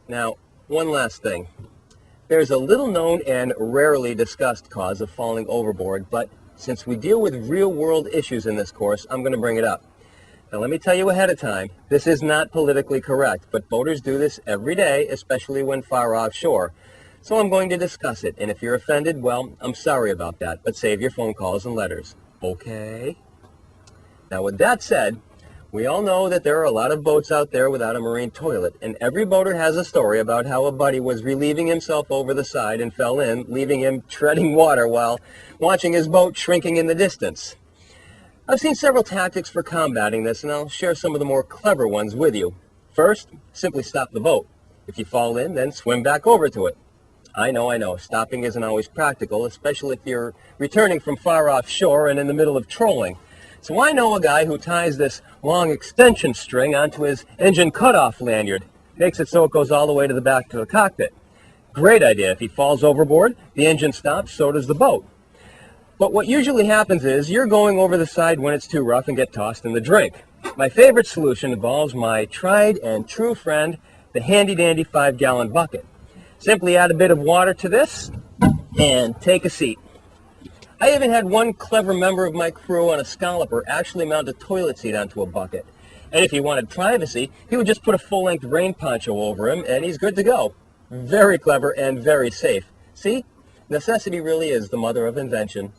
Now, one last thing. There's a little known and rarely discussed cause of falling overboard, but since we deal with real-world issues in this course, I'm going to bring it up. Now, let me tell you ahead of time, this is not politically correct, but boaters do this every day, especially when far offshore. So I'm going to discuss it, and if you're offended, well, I'm sorry about that, but save your phone calls and letters. Okay? Now, with that said, we all know that there are a lot of boats out there without a marine toilet, and every boater has a story about how a buddy was relieving himself over the side and fell in, leaving him treading water while watching his boat shrinking in the distance. I've seen several tactics for combating this, and I'll share some of the more clever ones with you. First, simply stop the boat. If you fall in, then swim back over to it. I know, stopping isn't always practical, especially if you're returning from far offshore and in the middle of trolling. So I know a guy who ties this long extension string onto his engine cutoff lanyard. Makes it so it goes all the way to the back of the cockpit. Great idea. If he falls overboard, the engine stops, so does the boat. But what usually happens is you're going over the side when it's too rough and get tossed in the drink. My favorite solution involves my tried and true friend, the handy-dandy 5-gallon bucket. Simply add a bit of water to this and take a seat. I even had one clever member of my crew on a scalloper actually mount a toilet seat onto a bucket. And if he wanted privacy, he would just put a full-length rain poncho over him and he's good to go. Very clever and very safe. See? Necessity really is the mother of invention.